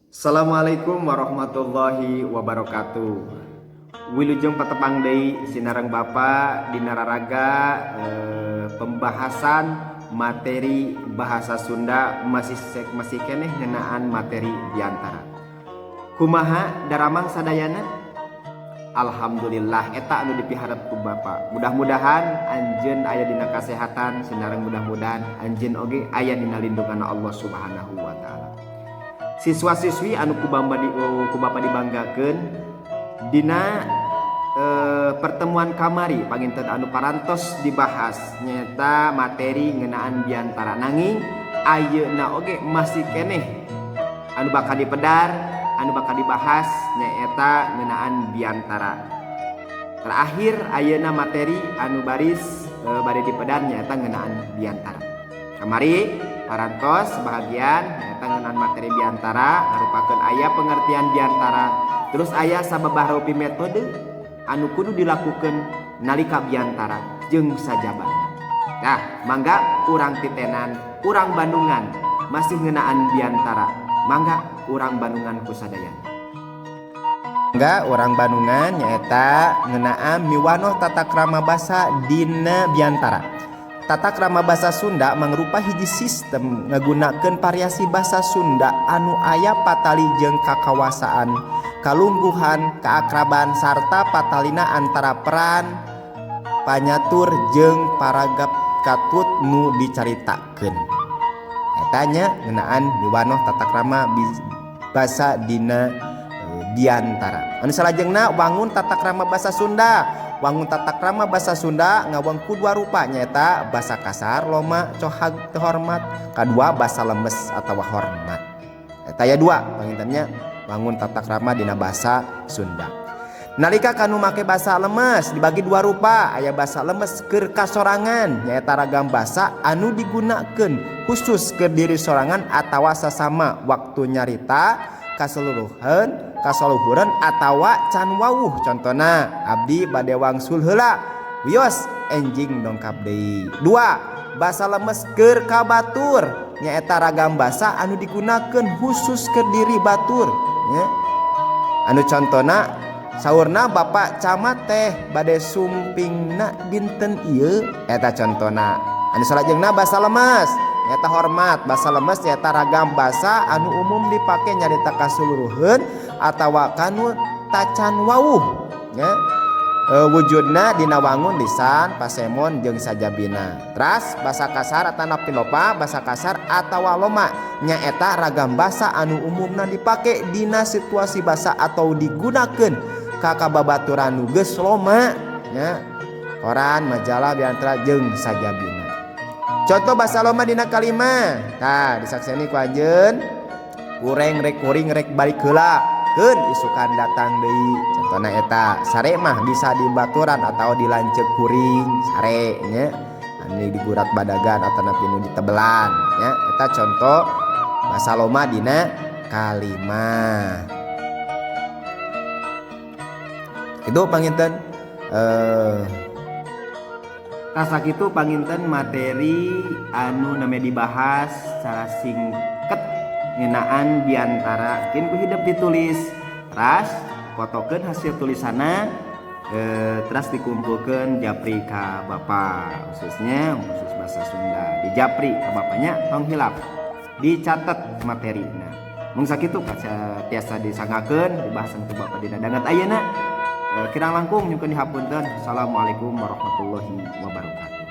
Assalamualaikum warahmatullahi wabarakatuh. Wilujeng patepang deui sinareng Bapa di nararaga pembahasan materi bahasa Sunda masih keneh ngeunaan materi diantara. Kumaha daramang sadayana? Alhamdulillah eta anu dipiharep ku Bapa. Mudah-mudahan anjeun aya dina kasehatan, sinareng mudah-mudahan anjeun oge aya dina lindungan Allah Subhanahu wa taala. Siswa-siswi anu ku Bapa dibanggakeun dina pertemuan kamari panginten anu parantos dibahas nyata materi ngeunaan diantara nanging ayeuna oge masih keneh anu bakal dipedar anu bakal dibahas nyaeta ngeunaan diantara. Terakhir ayeuna materi anu baris bade dipedar nyaeta ngeunaan diantara. Kamari parantos sebahagian nyaeta ngeunaan materi diantara ngarupakeun aya pengertian diantara, terus aya sababaraha rupi metode anu kudu dilakukeun nalika biantara jeung sajabana. Nah, mangga urang titenan, urang Bandungan masih ngeunaan biantara. Mangga urang Bandungan kusadayana. Mangga urang Bandungan nyaeta ngeunaan miwanoh tata krama basa dina biantara. Tata krama basa Sunda mangrupa hiji sistem ngagunakeun variasi basa Sunda anu aya patali jeung kakawasaan, kalungguhan, keakraban sarta patalina antara peran panyatur jeung paragap katut nu dicaritakeun. Eta nya ngeunaan miwanoh tata krama basa dina diantara. Anu salajengna wangun tata krama basa Sunda. Wangun tata krama basa Sunda ngawengku dua rupa nyaeta basa kasar loma cohag teu hormat, kadua basa lemes atawa hormat. Eta aya dua pangintennya wangun tata krama dina basa Sunda. Nalika kanu make basa lemes dibagi dua rupa, aya basa lemes keur kasorangan nyaeta ragam basa anu digunakeun khusus keur diri sorangan atawa sasama waktu nyarita kaseluhuran atawa can wawuh. Contona abdi bade wangsul heula wios enjing dongkap deui. Dua basa lemes keur ka batur nyaeta ragam basa anu digunakeun khusus keur diri batur nya. Anu contona saurna Bapak Camat teh bade sumpingna dinten ieu eta contona. Anu salajengna basa lemes nyaeta hormat. Basa lemes nyaeta ragam basa anu umum dipake nyarita kaseluruhan atawa kanu tacan wawuh nya. Wujudna dina wangun lisan, pasemon jeung sajabina. Teras basa kasar atana pilopa basa kasar atawa loma nyaeta ragam basa anu umumna dipake dina situasi basa atau digunakeun ka kababaturan nu geus loma nya. Koran, majalah diantara jeung sajabina. Contoh basa loma dina kalima. Tah disakseni ku anjeun. Kureng rek kuring rek balik heula keun isukan datang deui. Contona eta sare mah bisa dibaturan atau dilanceuk kuring sare nya. Anu digurat badagan atau nepi nu ditebelan nya. Eta contoh basa loma dina kalima. Itu panginten rasa kitu panginten materi anu name dibahas secara singket ngeunaan diantara kin ku hidup ditulis teras fotokeun hasil tulisanna teras dikumpulkeun japri ka Bapa khusus bahasa Sunda di japri ka Bapanya tong hilap dicatat materina mung sakitu tiasa disangakeun dibahasan ku Bapa dina dangat ayeuna kirang langkung nyukeun dihapunten. Assalamualaikum warahmatullahi wabarakatuh.